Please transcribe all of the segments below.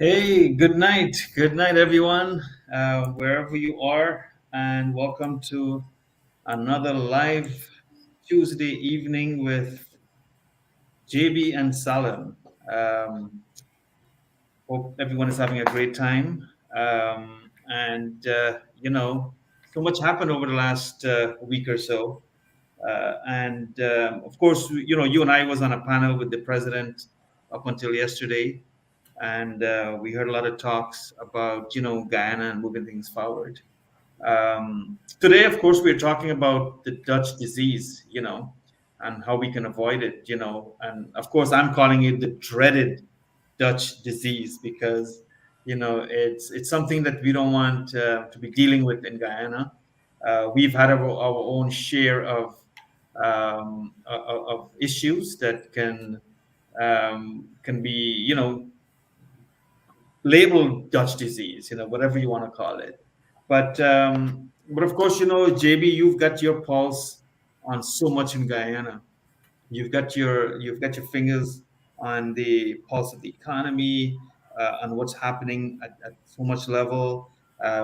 Hey, good night, everyone, wherever you are, and welcome to another live Tuesday evening with JB and Salim. Um, Hope everyone is having a great time. So much happened over the last week or so. And of course, you and I was on a panel with the president up until yesterday, and we heard a lot of talks about Guyana and moving things forward. Today, of course, we're talking about the Dutch disease, and how we can avoid it, and of course, I'm calling it the dreaded Dutch disease because it's something that we don't want to be dealing with in Guyana. We've had our own share of issues that can be labeled Dutch disease, whatever you want to call it. But of course, JB, you've got your pulse on so much in Guyana. You've got your fingers on the pulse of the economy, on what's happening at so much level.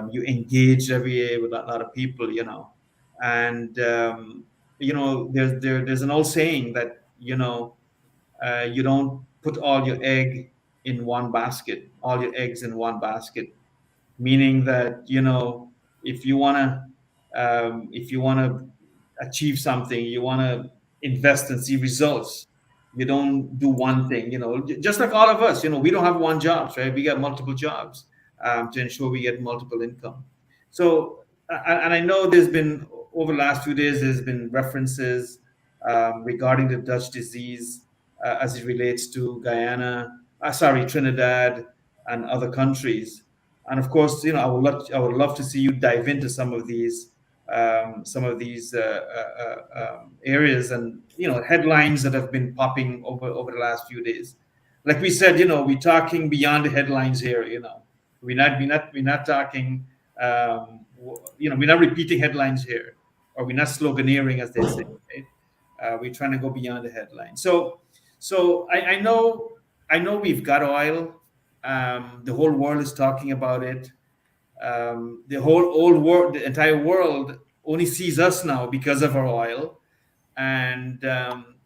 You engage every day with a lot of people, and there's an old saying that you don't put all your eggs in one basket, meaning that if you want to achieve something, you want to invest and see results. You don't do one thing, just like all of us. We don't have one job, right? We got multiple jobs to ensure we get multiple income. So, and I know there's been over the last few days, there's been references regarding the Dutch disease as it relates to Guyana, sorry, Trinidad, and other countries. And of course, I would love to see you dive into some of these areas and headlines that have been popping over the last few days. Like we said, we're talking beyond the headlines here. We're not talking. We're not repeating headlines here, or we're not sloganeering, as they say. Right? We're trying to go beyond the headline. So I know we've got oil. The whole world is talking about it. The whole old world, the entire world, only sees us now because of our oil, and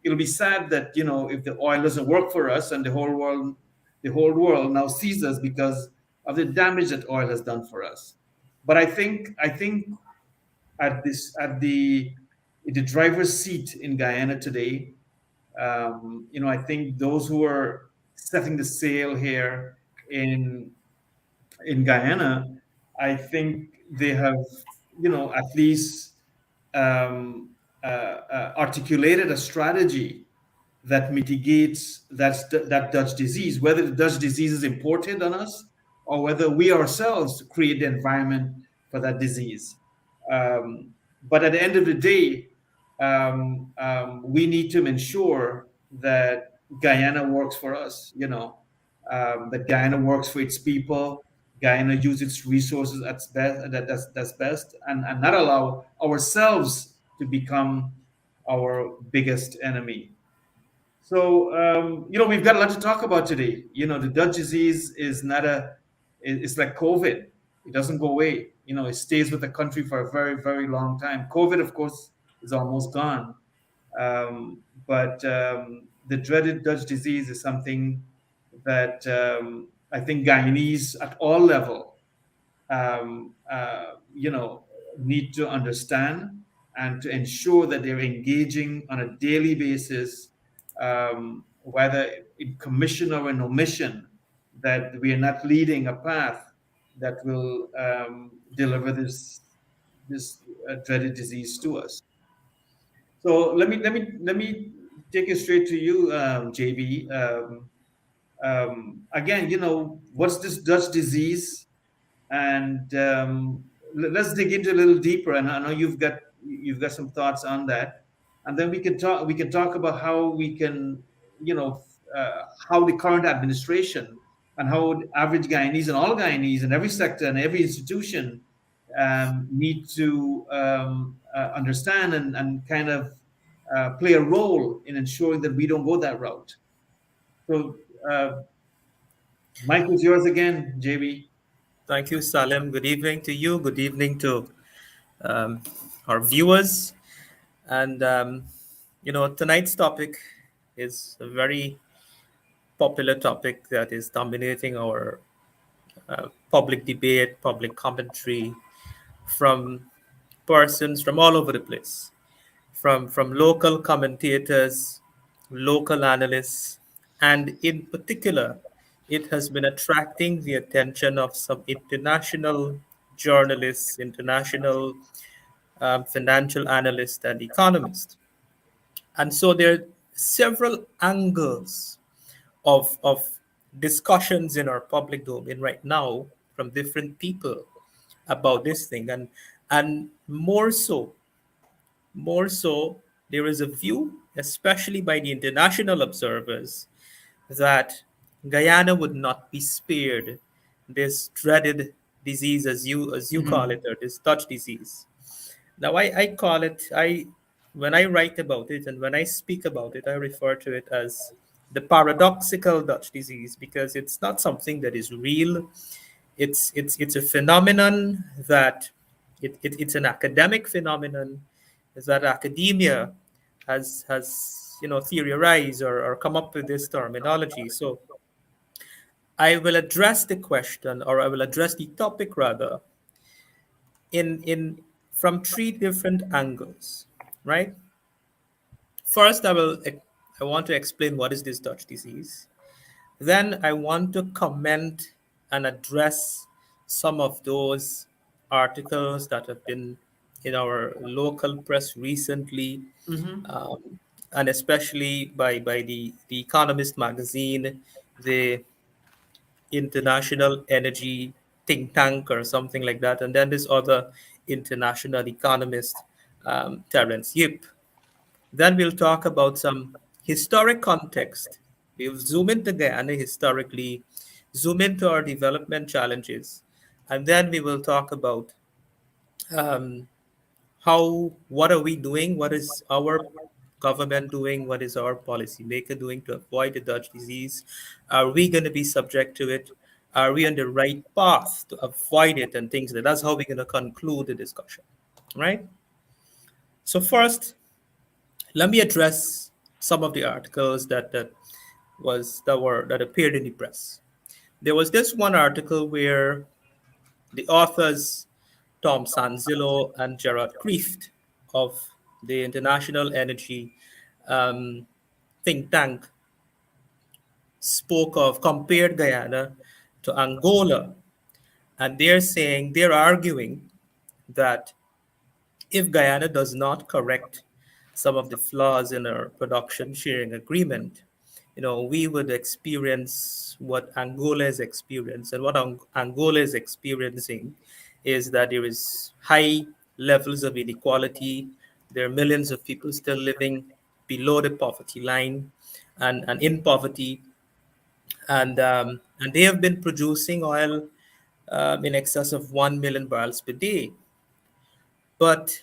it'll be sad that if the oil doesn't work for us, and the whole world now sees us because of the damage that oil has done for us. But I think at the driver's seat in Guyana today, I think those who are setting the sail here in Guyana, I think they have, at least articulated a strategy that mitigates that Dutch disease, whether the Dutch disease is imported on us or whether we ourselves create the environment for that disease. But at the end of the day, we need to ensure that Guyana works for us, that Guyana works for its people. Guyana uses its resources at best, that's best, and not allow ourselves to become our biggest enemy. So, we've got a lot to talk about today. The Dutch disease is not it's like COVID. It doesn't go away. It stays with the country for a very, very long time. COVID, of course, is almost gone. But the dreaded Dutch disease is something that I think Guyanese at all level um, uh, you know, need to understand and to ensure that they're engaging on a daily basis, whether in commission or in omission, that we are not leading a path that will deliver this dreaded disease to us. So let me take it straight to you, JB. Again, what's this Dutch disease? And let's dig into a little deeper. And I know you've got some thoughts on that, and then we can talk about how we can, you know, how the current administration and how the average Guyanese and all Guyanese in every sector and every institution need to understand and kind of play a role in ensuring that we don't go that route. So, Mike is yours again, JB. Thank you, Salim. Good evening to you. Good evening to um, our viewers. And, tonight's topic is a very popular topic that is dominating our public debate, public commentary from persons from all over the place, from local commentators, local analysts, and in particular, it has been attracting the attention of some international journalists, international financial analysts, and economists. And so there are several angles of discussions in our public domain right now from different people about this thing, and more so, there is a view, especially by the international observers, that Guyana would not be spared this dreaded disease, as you call it, Mhm. or this Dutch disease. Now, I call it, when I write about it and when I speak about it, I refer to it as the paradoxical Dutch disease, because it's not something that is real. It's a phenomenon that it's an academic phenomenon that academia has theorized or come up with this terminology. So I will address the question, or I will address the topic rather, in from three different angles, right? First, I want to explain what is this Dutch disease. Then I want to comment and address some of those articles that have been in our local press recently, Mhm. um, and especially by the Economist magazine, the international energy think tank or something like that, and then this other international economist, Terence Yip. Then we'll talk about some historic context. We'll zoom into Guyana historically, zoom into our development challenges, and then we will talk about um, what are we doing? What is our government doing? What is our policymaker doing to avoid the Dutch disease? Are we going to be subject to it? Are we on the right path to avoid it and things like that? That's how we're going to conclude the discussion, right? So first, let me address some of the articles that appeared in the press. There was this one article where the authors Tom Sanzillo and Gerard Kreeft of the International Energy um, think tank compared Guyana to Angola, and they're arguing that if Guyana does not correct some of the flaws in our production sharing agreement, we would experience what Angola is experiencing. And what Angola is experiencing is that there is high levels of inequality. There are millions of people still living below the poverty line and in poverty. And they have been producing oil in excess of 1 million barrels per day. But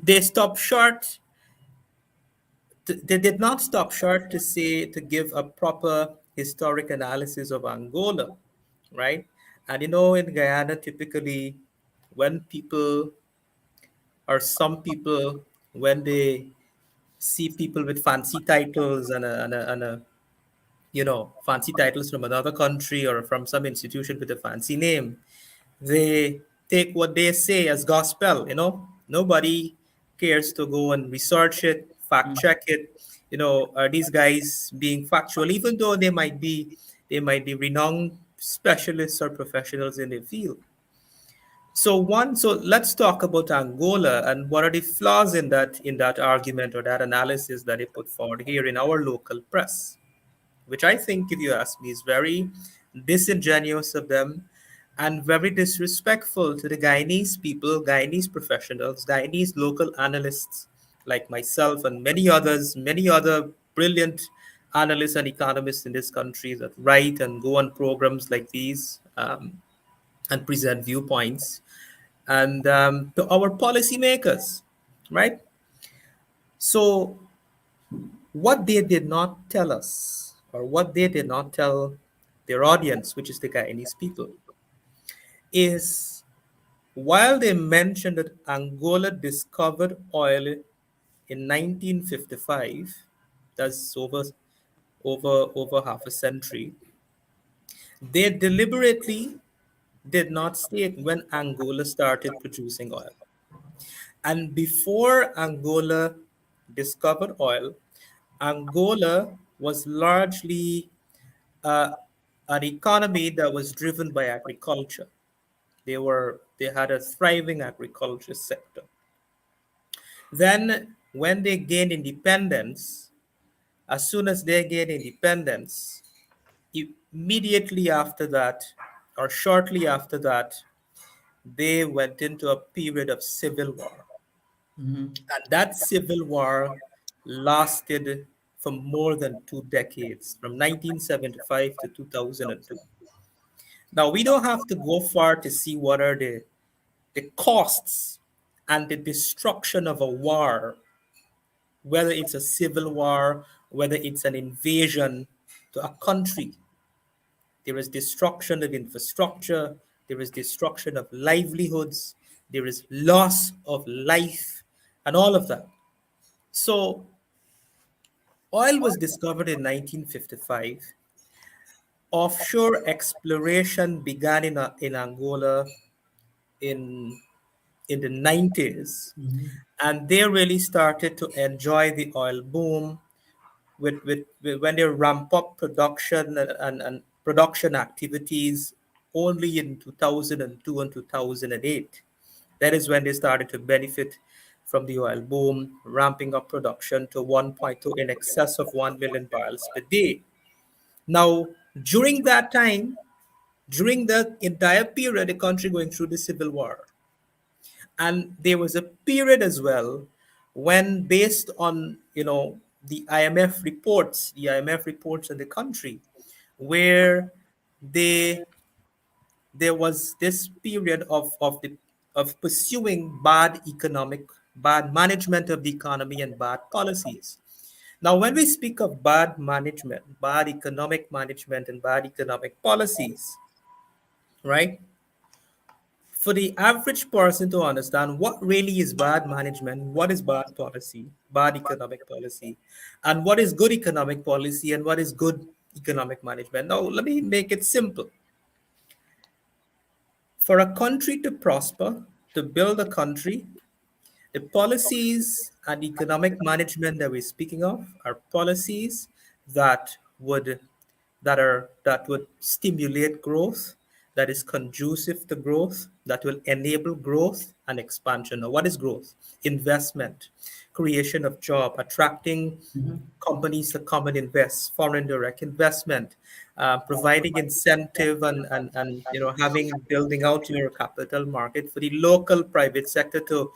they stopped short. They did not stop short to give a proper historic analysis of Angola, right? And in Guyana, typically, when people or some people, when they see people with fancy titles and fancy titles from another country or from some institution with a fancy name, they take what they say as gospel. Nobody cares to go and research it, fact check it. Are these guys being factual, even though they might be renowned specialists or professionals in their field. So let's talk about Angola and what are the flaws in that argument or that analysis that they put forward here in our local press, which I think, if you ask me, is very disingenuous of them and very disrespectful to the Guyanese people, Guyanese professionals, Guyanese local analysts like myself and many other brilliant analysts and economists in this country that write and go on programs like these, and present viewpoints, and to our policymakers, right? So what they did not tell us, or what they did not tell their audience, which is the Guyanese people, is while they mentioned that Angola discovered oil in 1955, that's over half a century, they deliberately did not state when Angola started producing oil. And before Angola discovered oil, Angola was largely uh, an economy that was driven by agriculture. They had a thriving agriculture sector. Then, when they gained independence, as soon as they gained independence, immediately after that, or shortly after that, they went into a period of civil war. Mhm. And that civil war lasted for more than 2 decades, from 1975 to 2002. Now, we don't have to go far to see what are the costs and the destruction of a war, whether it's a civil war, whether it's an invasion to a country. There is destruction of infrastructure, there is destruction of livelihoods, there is loss of life, and all of that. So, oil was discovered in 1955. Offshore exploration began in Angola in, in the 90s, Mhm. and they really started to enjoy the oil boom with when they ramp up production and production activities only in 2002 and 2008. That is when they started to benefit from the oil boom, ramping up production to 1.2 in excess of 1 million barrels per day. Now, during that time, during the entire period, the country going through the civil war, and there was a period as well when, based on the IMF reports in the country, where they there was this period of pursuing bad management of the economy and bad policies. Now, when we speak of bad management, bad economic management, and bad economic policies, right? For the average person to understand what really is bad management, what is bad policy, bad economic policy, and what is good economic policy, and what is good economic management. Now, let me make it simple. For a country to prosper, to build a country, the policies and economic management that we're speaking of are policies that would that would stimulate growth, that is conducive to growth, that will enable growth and expansion. Now, what is growth? Investment, creation of job, attracting Mhm. companies to come and invest, foreign direct investment, providing incentive and having building out your capital market for the local private sector to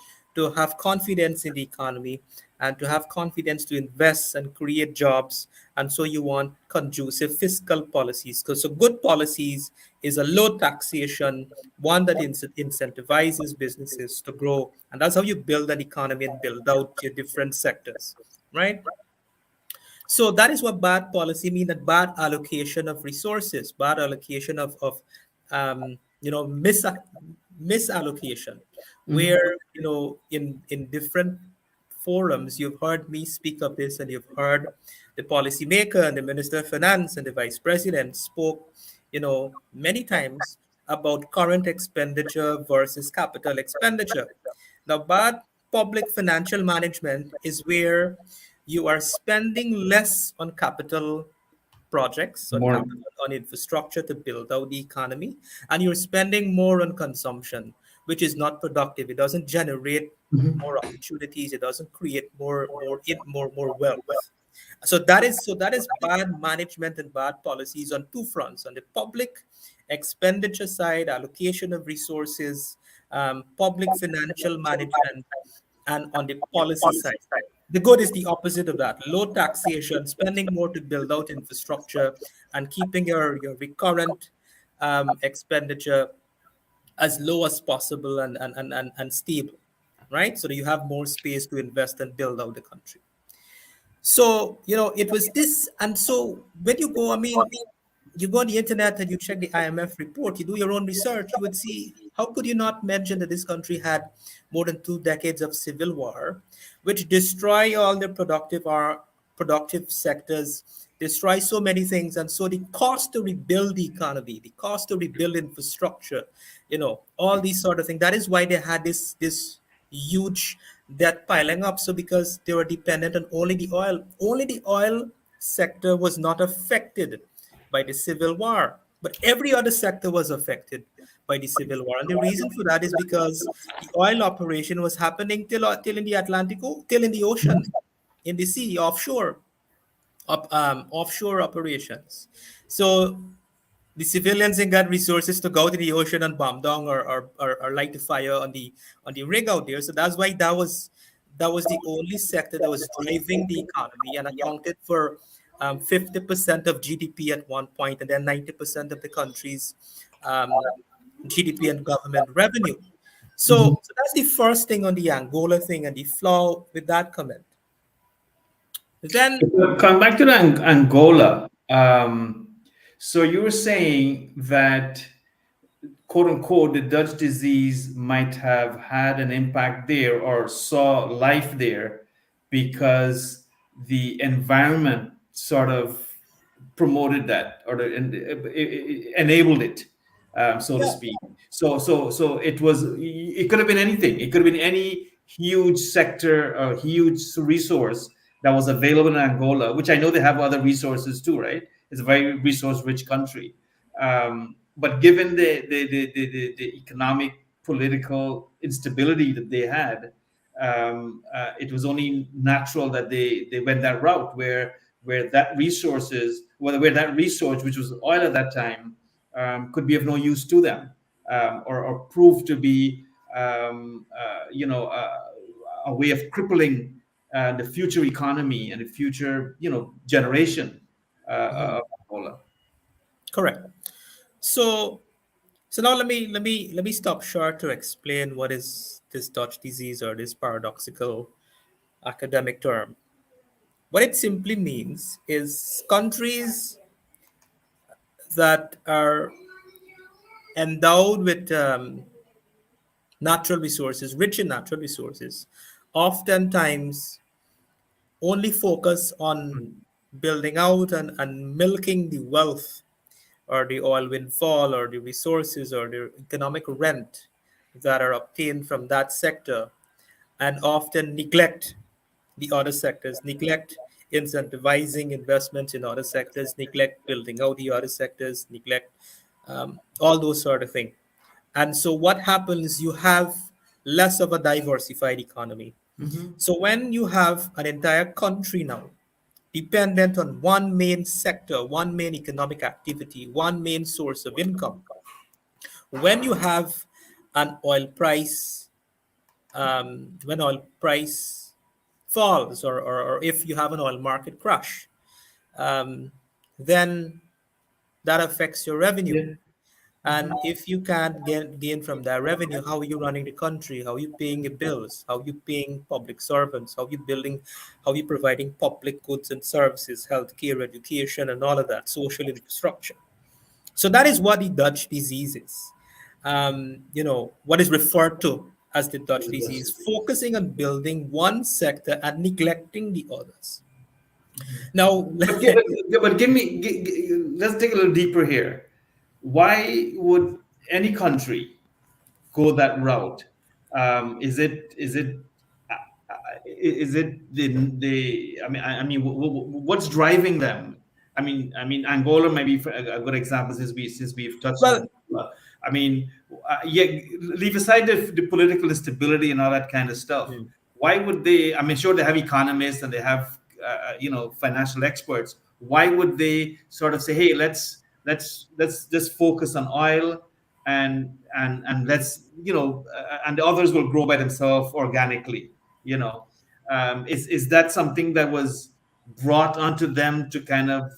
have confidence in the economy and to have confidence to invest and create jobs. And so you want conducive fiscal policies. Because so good policies is a low taxation, one that incentivizes businesses to grow. And that's how you build an economy and build out your different sectors, right? So that is what bad policy mean, that bad allocation of resources, bad allocation of misallocation, Mhm. where, in different forums, you've heard me speak of this, and you've heard the policymaker and the Minister of Finance and the Vice President spoke, many times about current expenditure versus capital expenditure. Now, bad public financial management is where you are spending less on capital projects, on More. capital, on infrastructure to build out the economy, and you're spending more on consumption, which is not productive. It doesn't generate more Mhm. opportunities. It doesn't create more wealth. So that is bad management and bad policies on two fronts: on the public expenditure side, allocation of resources, public financial management, and on the policy side. The good is the opposite of that: low taxation, spending more to build out infrastructure, and keeping your recurrent expenditure as low as possible and stable, right? So that you have more space to invest and build out the country. So, it was this. And so when you go, I mean, you go on the internet and you check the IMF report, you do your own research, you would see how could you not mention that this country had more than 2 decades of civil war, which destroy all the productive sectors, destroy so many things, and so the cost to rebuild the economy, the cost to rebuild infrastructure, all these sort of things. That is why they had this huge debt piling up. So because they were dependent on only the oil sector was not affected by the Civil War, but every other sector was affected by the Civil War. And the reason for that is because the oil operation was happening till in the till in the ocean, in the sea, offshore operations. So the civilians ain't got resources to go to the ocean and bomb down or light the fire on the rig out there. So that's why that was the only sector that was driving the economy and accounted for 50% of GDP at one point, and then 90% of the country's um, GDP and government revenue. So that's the first thing on the Angola thing and the flaw with that comment. Then, Come back to the Angola. So you were saying that, quote unquote, the Dutch disease might have had an impact there or saw life there because the environment sort of promoted that or enabled it, so to yeah, speak. So it could have been anything. It could have been any huge sector or huge resource that was available in Angola, which I know they have other resources too, right? It's a very resource rich country. But given the economic, political instability that they had, it was only natural that they went that route where that resources, where that resource, which was oil at that time, could be of no use to them, or prove to be, a way of crippling the future economy and the future, generation of Angola. correct. So So now let me stop short to explain what is this Dutch disease or this paradoxical academic term. What it simply means is countries that are endowed with natural resources, rich in natural resources, oftentimes only focus on building out and milking the wealth or the oil windfall or the resources or the economic rent that are obtained from that sector, and often neglect the other sectors, neglect incentivizing investments in other sectors, neglect building out the other sectors, neglect all those sort of things. And so what happens, you have less of a diversified economy. Mm-hmm. So when you have an entire country now dependent on one main sector, one main economic activity, one main source of income, when you have an oil price, when oil price falls, or if you have an oil market crash, um, then that affects your revenue. Yeah. And if you can't gain from that revenue, how are you running the country? How are you paying your bills? How are you paying public servants? How are you providing public goods and services, healthcare, education, and all of that, social infrastructure? So that is what the Dutch disease is. What is referred to as the Dutch disease, focusing on building one sector and neglecting the others. Now, But give me, let's dig a little deeper here. Why would any country go that route? Is it the what's driving them? Angola may be a good example, since we've touched on well, Angola. Yeah, leave aside the political instability and all that kind of stuff. Why would they? Sure, they have economists and they have financial experts. Why would they sort of say, hey, let's just focus on oil, and let's, and the others will grow by themselves organically, is that something that was brought onto them to kind of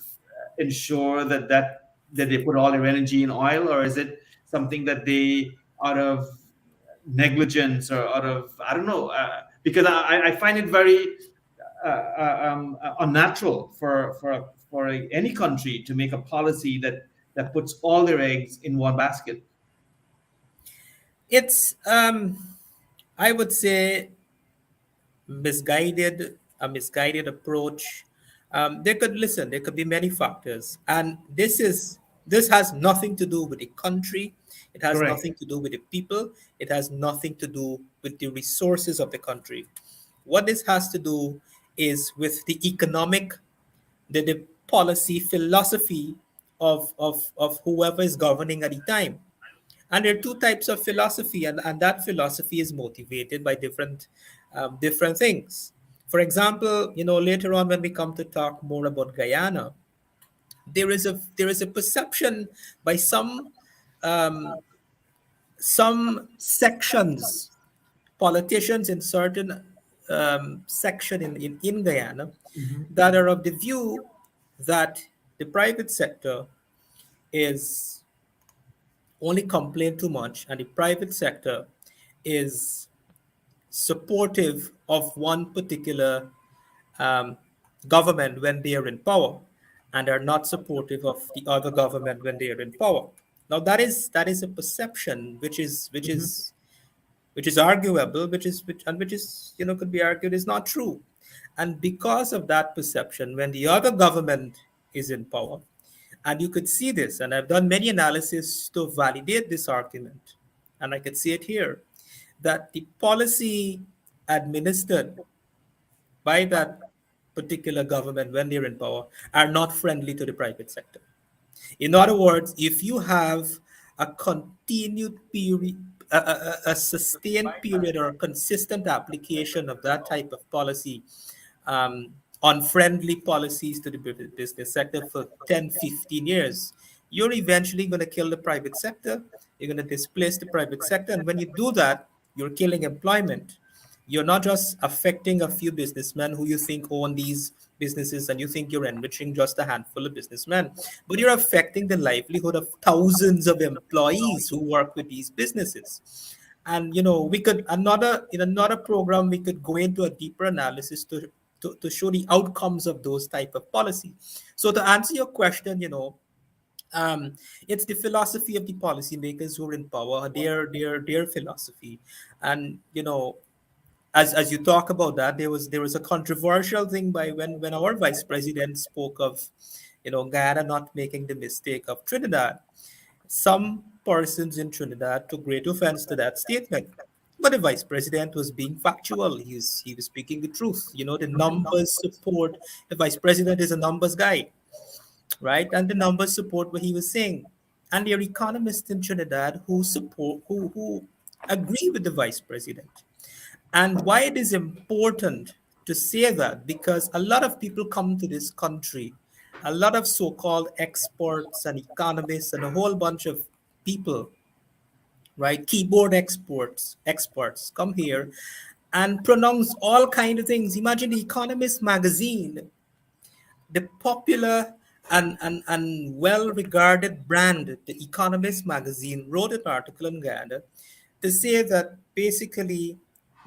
ensure that they put all their energy in oil, or is it something that they, out of negligence or out of, I don't know, because I find it very unnatural for any country to make a policy that that puts all their eggs in one basket. It's I would say misguided, a misguided approach. There could listen. There could be many factors, and this has nothing to do with the country. It has Correct. nothing to do with the people. It has nothing to do with the resources of the country. What this has to do is with the economic, the policy philosophy of whoever is governing at the time. And there are two types of philosophy, and that philosophy is motivated by different things. For example, later on when we come to talk more about Guyana, there is a perception by some sections, politicians in certain section in Guyana, that are of the view that the private sector is only complain too much, and the private sector is supportive of one particular um, government when they are in power, and are not supportive of the other government when they are in power. Now that is a perception which is arguable, which is could be argued is not true. And because of that perception, when the other government is in power, and you could see this, and I've done many analysis to validate this argument, and I could see it here, that the policy administered by that particular government when they're in power are not friendly to the private sector. In other words, if you have a continued period, a sustained period or a consistent application of that type of policy, unfriendly policies to the business sector for 10, 15 years, you're eventually going to kill the private sector. You're going to displace the private sector. And when you do that, you're killing employment. You're not just affecting a few businessmen who you think own these businesses, and you think you're enriching just a handful of businessmen, but you're affecting the livelihood of thousands of employees who work with these businesses. And we could another in another program we could go into a deeper analysis to show the outcomes of those type of policy. So to answer your question, it's the philosophy of the policymakers who are in power, their philosophy. And as you talk about that, there was a controversial thing by when our vice president spoke of Guyana not making the mistake of Trinidad. Some persons in Trinidad took great offense to that statement. But the vice president was being factual. He was speaking the truth. The numbers support. The vice president is a numbers guy, right? And the numbers support what he was saying. And there are economists in Trinidad who agree with the vice president. And why it is important to say that, because a lot of people come to this country, a lot of so-called experts and economists and a whole bunch of people, right? Keyboard experts come here and pronounce all kind of things. Imagine the Economist magazine, the popular and well-regarded brand, the Economist magazine, wrote an article in Guyana to say that basically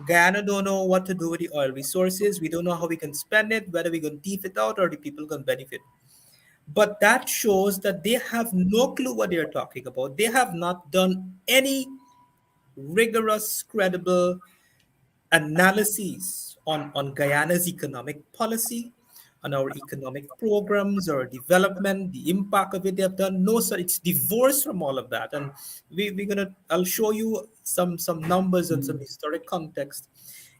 Guyana don't know what to do with the oil resources. We don't know how we can spend it, whether we can thief it out or the people can benefit. But that shows that they have no clue what they're talking about. They have not done any rigorous, credible analyses on Guyana's economic policy, on our economic programs or development, the impact of it they have done. No, sir, it's divorced from all of that. And I'll show you some numbers and some historic context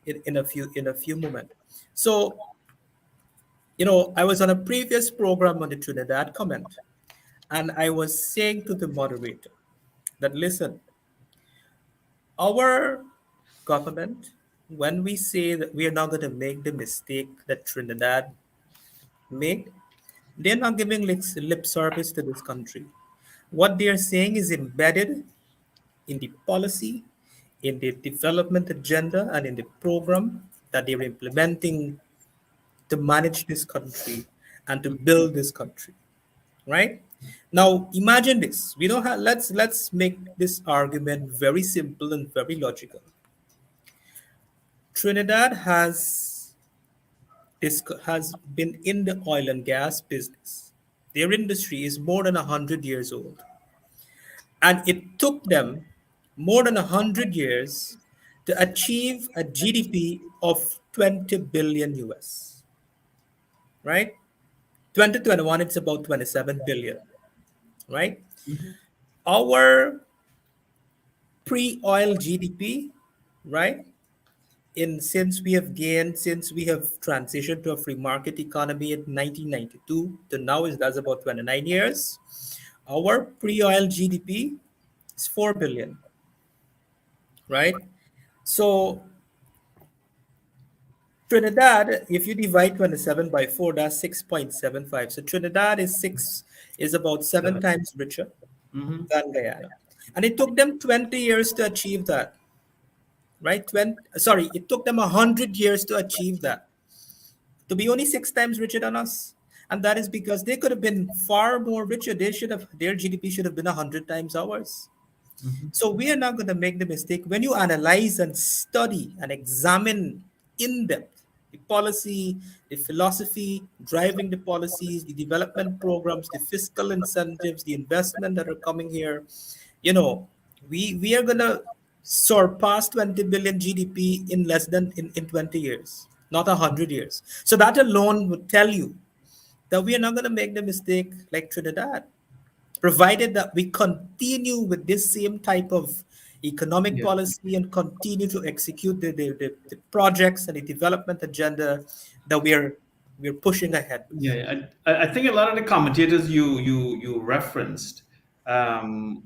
in a few moments. So, I was on a previous program on the Trinidad comment, and I was saying to the moderator that listen, our government, when we say that we are not going to make the mistake that Trinidad made, they're not giving lip service to this country. What they're saying is embedded in the policy, in the development agenda, and in the program that they're implementing to manage this country and to build this country. Right? Now, imagine this. We don't have. Let's make this argument very simple and very logical. Trinidad has been in the oil and gas business. Their industry is more than 100 years old. And it took them more than 100 years to achieve a GDP of 20 billion US, right? 2021, it's about 27 billion, right? Mhm. Our pre-oil GDP, right? Since we have transitioned to a free market economy in 1992 to now, is that's about 29 years. Our pre-oil GDP is 4 billion, right? So Trinidad, if you divide 27 by 4, that's 6.75. So Trinidad is about seven Seven. times richer Mhm. than Guyana. And it took them 20 years to achieve that, right? It took them 100 years to achieve that, to be only six times richer than us. And that is because they could have been far more richer. Their GDP should have been 100 times ours. Mhm. So we are not going to make the mistake when you analyze and study and examine in depth the policy, the philosophy driving the policies, the development programs, the fiscal incentives, the investment that are coming here. You know, we are going to surpass 20 billion GDP in less than in 20 years, not 100 years. So that alone would tell you that we are not going to make the mistake like Trinidad, provided that we continue with this same type of economic Yeah. policy and continue to execute the projects and the development agenda that we're pushing ahead with. Yeah, I think a lot of the commentators you referenced, um,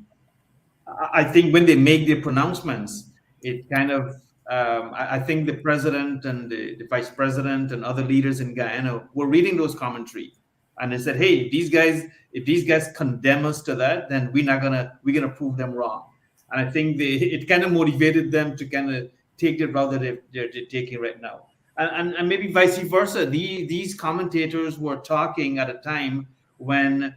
I think when they make their pronouncements, it kind of I think the president and the vice president and other leaders in Guyana were reading those commentary, and they said, "Hey, if these guys condemn us to that, then we're gonna prove them wrong." And I think it kind of motivated them to kind of take the route that they're taking right now, and maybe vice versa. These commentators were talking at a time when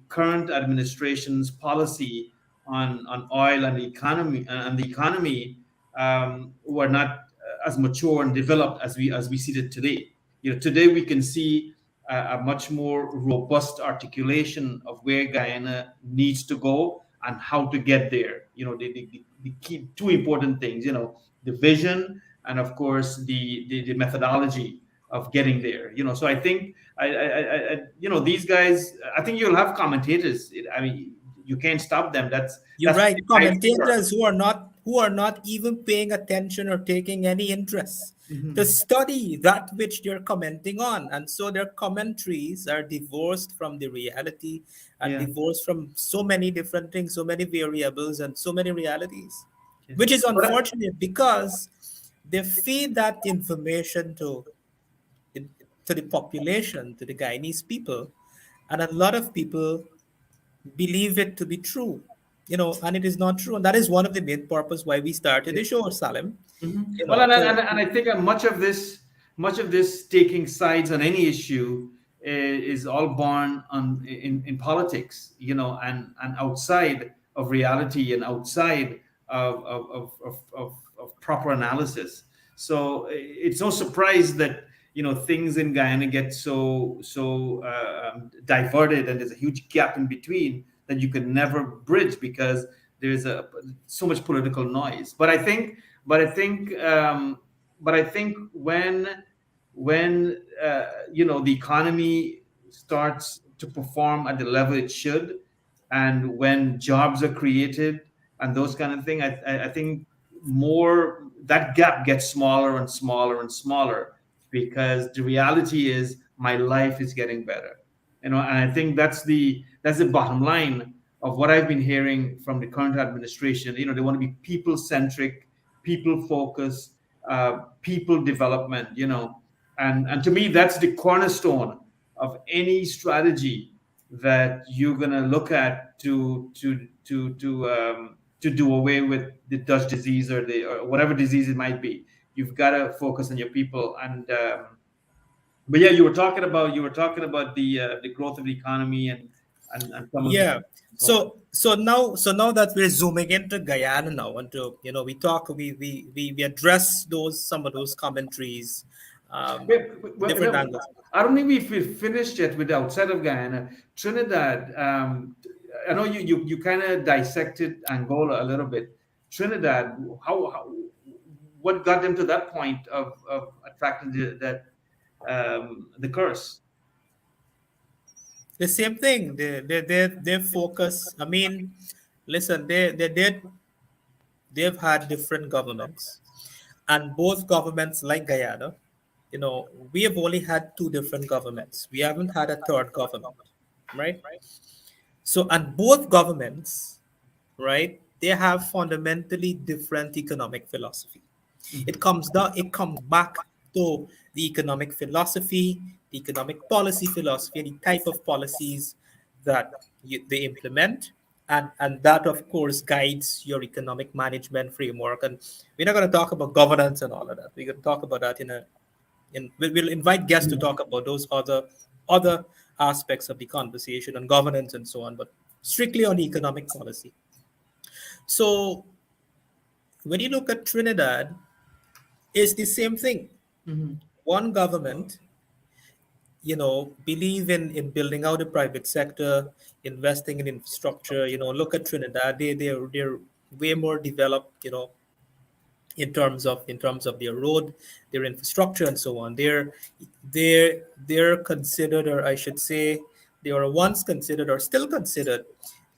current administration's policy on oil and the economy were not as mature and developed as we see it today. Today we can see a much more robust articulation of where Guyana needs to go and how to get there. The key two important things. The vision and of course the methodology of getting there. So I think these guys. I think you'll have commentators. I mean, you can't stop them. You're That's right. what they fight for. Commentators who are not even paying attention or taking any interest to Mhm. study that which they're commenting on. And so their commentaries are divorced from the reality and Yeah. divorced from so many different things, so many variables and so many realities, Yeah. which is But unfortunate because they feed that information to the population, to the Guyanese people, and a lot of people believe it to be true, and it is not true. And that is one of the main purpose why we started yeah. the show, Salim. Mhm. You Well, know, to and I think much of this taking sides on any issue is all born in politics, and outside of reality and outside of proper analysis. So it's no surprise that things in Guyana get so diverted, and there's a huge gap in between that you can never bridge because there's so much political noise. But I think when the economy starts to perform at the level it should, and when jobs are created and those kind of thing, I think more that gap gets smaller and smaller and smaller because the reality is my life is getting better. And I think that's the bottom line of what I've been hearing from the current administration. They want to be people centric, people focused, people development. And to me, that's the cornerstone of any strategy that you're gonna look at to do away with the Dutch disease or whatever disease it might be. You've got to focus on your people. And but yeah, you were talking about the growth of the economy and some of the yeah. So now that we're zooming into Guyana now, and we talk, we address those some of those commentaries um, Well, different angles. I don't think we've finished yet with outside of Guyana. Trinidad, I know you kind of dissected Angola a little bit. Trinidad, what got them to that point of attracting the curse? The same thing. They focus. I mean, listen, they've had different governments, and both governments, like Guyana, we have only had two different governments. We haven't had a third government, right? So, and both governments, right, they have fundamentally different economic philosophy. It comes back to the economic philosophy, the economic policy philosophy, and the type of policies that they implement. And that, of course, guides your economic management framework. And we're not going to talk about governance and all of that. We're going to talk about that we'll invite guests to talk about those other aspects of the conversation on governance and so on, but strictly on economic policy. So when you look at Trinidad, it's the same thing. Mhm. One government, believe in building out the private sector, investing in infrastructure. Look at Trinidad; they're way more developed. In terms of their road, their infrastructure, and so on. They're considered, or I should say, they were once considered, or still considered,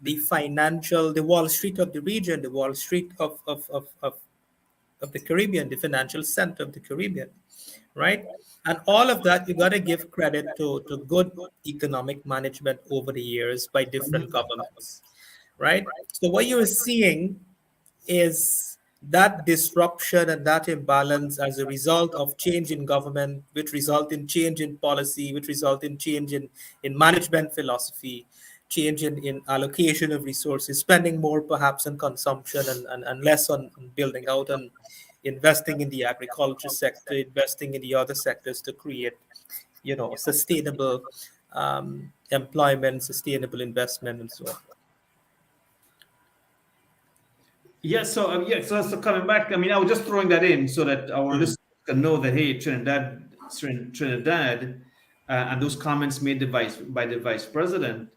the Wall Street of the region, the Wall Street of the Caribbean, the financial center of the Caribbean, right? And all of that, you got to give credit to good economic management over the years by different governments, right? So what you're seeing is that disruption and that imbalance as a result of change in government, which result in change in policy, which result in change in management philosophy, change in allocation of resources, spending more perhaps on consumption and less on building out and investing in the agriculture sector, investing in the other sectors to create, sustainable employment, sustainable investment, and so on. So coming back, I mean, I was just throwing that in so that our Mhm. listeners can know that hey, Trinidad, and those comments made by the vice president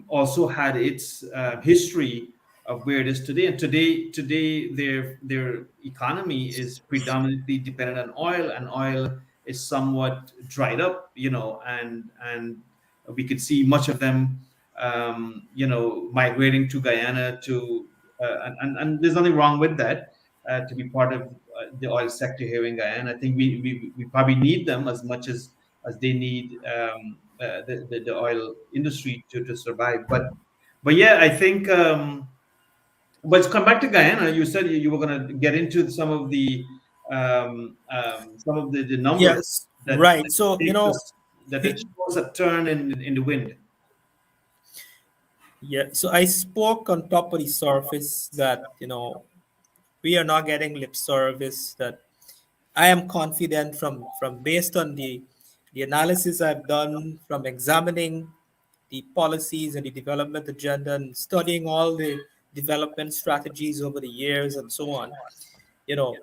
also had its history of where it is today. And today, their economy is predominantly dependent on oil, and oil is somewhat dried up, and we could see much of them migrating to Guyana and there's nothing wrong with that, to be part of the oil sector here in Guyana. I think we probably need them as much as they need the oil industry to survive. But yeah, I think. But to come back to Guyana, you said you were going to get into some of the numbers Yes, that right. So, takes us that he- shows a turn in the wind. yeah, so I spoke on top of the surface that, we are not getting lip service, that I am confident from based on the analysis I've done from examining the policies and the development agenda and studying all the development strategies over the years and so on. You know,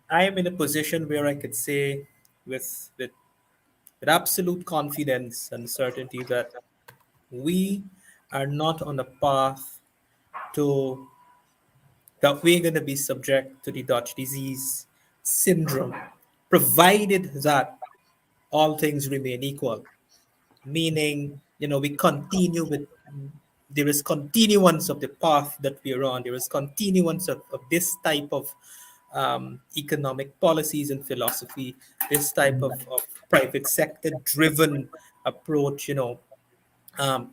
I am in a position where I could say with absolute confidence and certainty that we are not on a path to that we're going to be subject to the Dutch disease syndrome, provided that all things remain equal. Meaning, we continue with there is continuance of the path that we're on. There is continuance of this type of economic policies and philosophy, this type of private sector driven approach,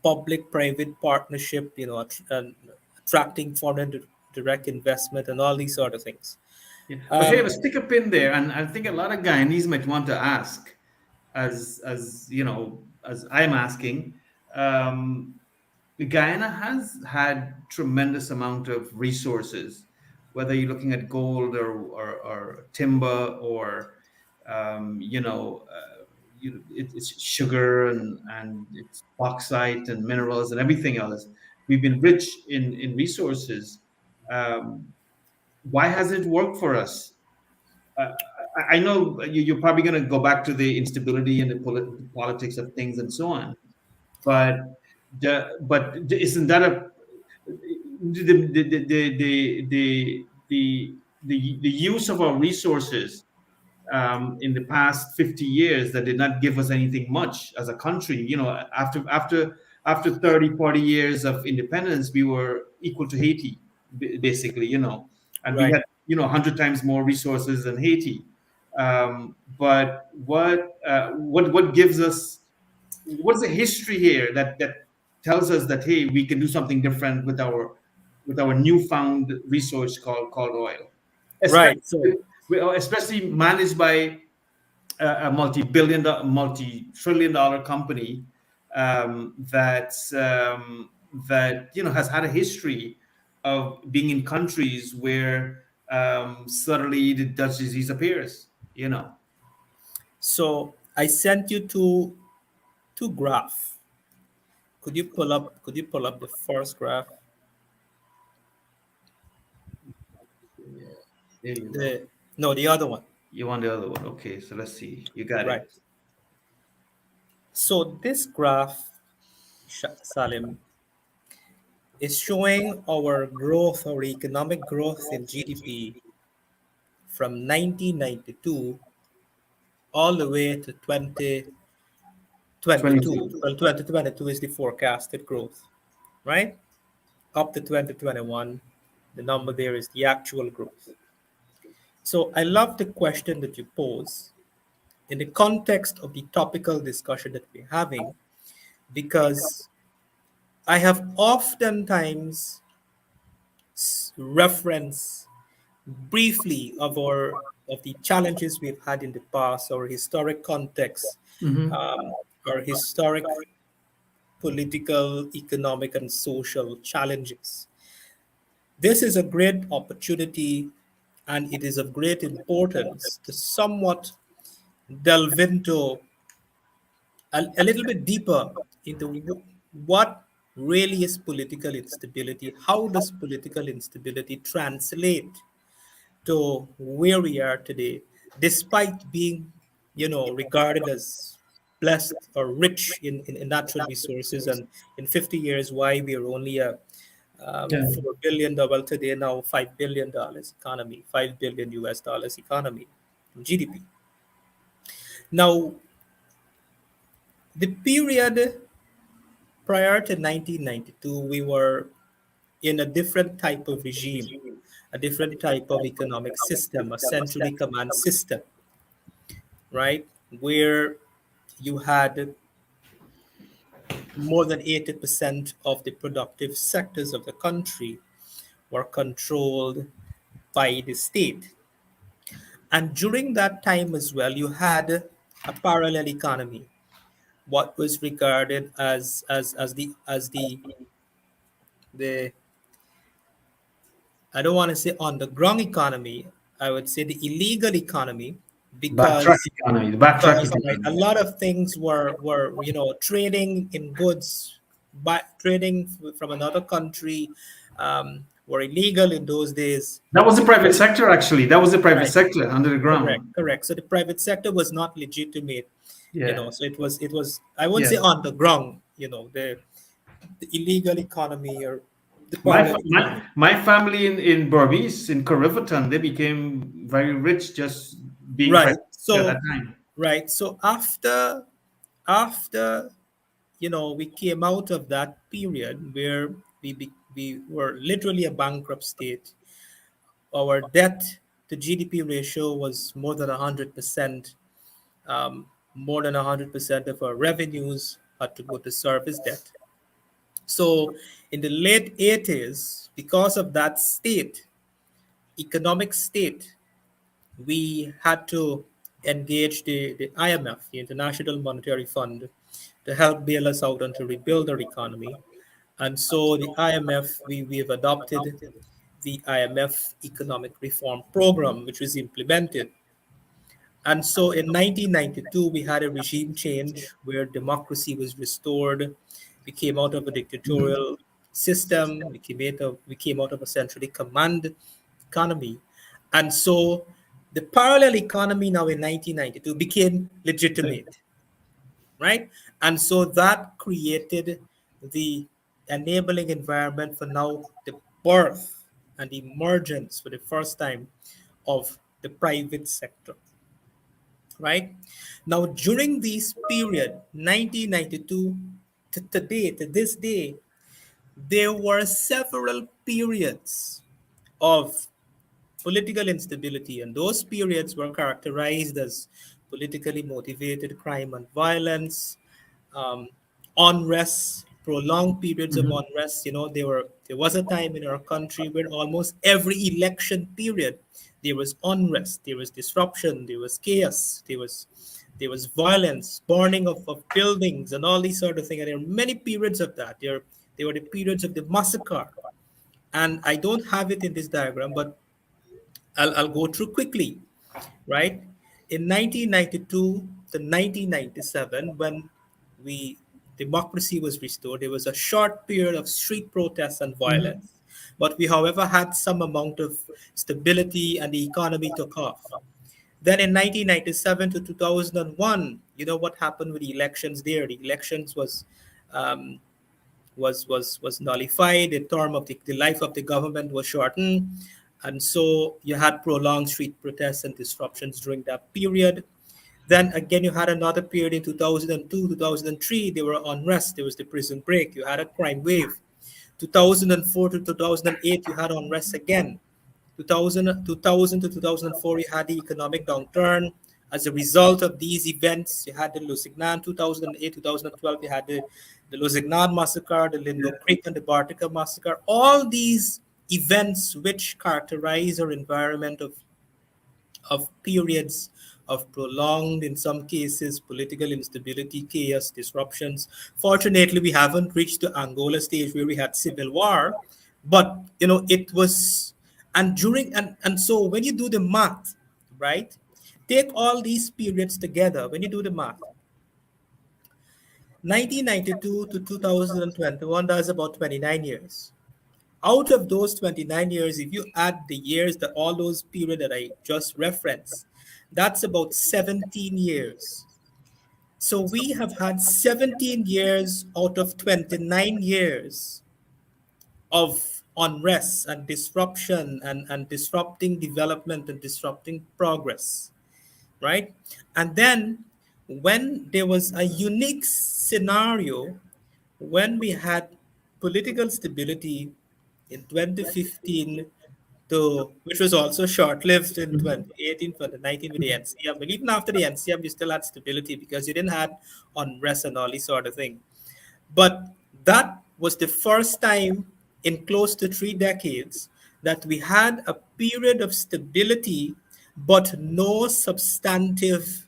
public-private partnership, and attracting foreign direct investment and all these sort of things. Yeah. But hey, Um, but stick a pin there, and I think a lot of Guyanese might want to ask, as I'm asking, um, Guyana has had tremendous amount of resources, whether you're looking at gold or timber or it's sugar and it's bauxite and minerals and everything else. We've been rich in resources. Um, why hasn't it worked for us? Uh, I know you're probably going to go back to the instability and the politics of things and so on, but isn't that a the use of our resources in the past 50 years that did not give us anything much as a country. After 30, 40 years of independence, we were equal to Haiti, basically, and we Right. had, 100 times more resources than Haiti. But what gives us, what's the history here that tells us that, hey, we can do something different with our newfound resource called oil, Right. especially So especially managed by a multi-trillion dollar company that has had a history of being in countries where suddenly the Dutch disease appears. so I sent you two graph. Could you pull up the first graph? Yeah, there you go. The No, the other one. You want the other one? Okay, so let's see. You got Right. it. So this graph, Salim, is showing our growth, our economic growth in GDP from 1992 all the way to 2022. 22. Well, 2022 is the forecasted growth, right? Up to 2021, the number there is the actual growth. So I love the question that you pose in the context of the topical discussion that we're having, because I have oftentimes referenced briefly of the challenges we've had in the past, our historic context, Hmm. um, our historic political, economic, and social challenges. This is a great opportunity, and it is of great importance to somewhat delve into a little bit deeper into what really is political instability. How does political instability translate to where we are today, despite being, regarded as blessed or rich in natural resources, and in 50 years, why we are only a Yeah. $4 billion, well, today now $5 billion economy, $5 billion US economy, GDP. Now, the period prior to 1992, we were in a different type of regime, a different type of economic system, a centrally command system, right? Where you had more than 80% of the productive sectors of the country were controlled by the state. And during that time as well, you had a parallel economy, what was regarded as the I don't want to say on the ground economy, I would say the illegal economy, Backtrack because economy, the backtrack right, a economy. lot of things were trading in goods, but trading from another country were illegal in those days. That was the private sector, actually. That was the private Right. sector under the Correct, ground. correct. So the private sector was not legitimate, Yeah. so it was I wouldn't Yeah. say on the ground, the illegal economy or the My parallel fa- my economy. my family in Berbice, in Cariveton, they became very rich just being Right. private sector at that So time. right. So after we came out of that period where we were literally a bankrupt state. Our debt to GDP ratio was more than 100%. More than 100% of our revenues had to go to service debt. So in the late 80s, because of that economic state, we had to engage the IMF, the International Monetary Fund, to help bail us out and to rebuild our economy. And so the IMF, we have adopted the IMF Economic Reform Program, which was implemented. And so in 1992, we had a regime change where democracy was restored. We came out of a dictatorial system. We came out of a centrally commanded economy. And so The parallel economy now in 1992 became legitimate, right? And so that created the enabling environment for now the birth and emergence for the first time of the private sector, right? Now, during this period, 1992 to today, to this day, there were several periods of political instability, and those periods were characterized as politically motivated crime and violence, um, unrest, prolonged periods of Mhm. unrest. There was a time in our country where almost every election period there was unrest, there was disruption, there was chaos, there was violence, burning of buildings, and all these sort of things. And there are many periods of that. There were the periods of the massacre, and I don't have it in this diagram, but I'll go through quickly, right? In 1992 to 1997, when we democracy was restored, there was a short period of street protests and Mhm. violence. But we, however, had some amount of stability and the economy took off. Then in 1997 to 2001, you know what happened with the elections there? The elections um, was nullified. The term of the life of the government was shortened, and so you had prolonged street protests and disruptions during that period. Then again, you had another period in 2002, 2003. There were unrest. There was the prison break. You had a crime wave. 2004 to 2008, you had unrest again. 2000 to 2004, you had the economic downturn. As a result of these events, you had the Lusignan 2008, 2012, you had the Lusignan massacre, the Lindo Creek and the Bartica massacre. All these events which characterize our environment of periods of prolonged, in some cases, political instability, chaos, disruptions. Fortunately, we haven't reached the Angola stage where we had civil war, but it was, and during and so when you do the math, right? Take all these periods together. When you do the math, 1992 to 2021, that's about 29 years. Out of those 29 years, if you add the years that all those period that I just referenced, that's about 17 years. So we have had 17 years out of 29 years of unrest and disruption and disrupting development and disrupting progress, right? And then when there was a unique scenario, when we had political stability in 2015 to which was also short-lived in Mhm. 2018, 2019 with the NCM. But even after the NCM, you still had stability because you didn't have unrest and all these sort of thing. But that was the first time in close to 3 decades that we had a period of stability, but no substantive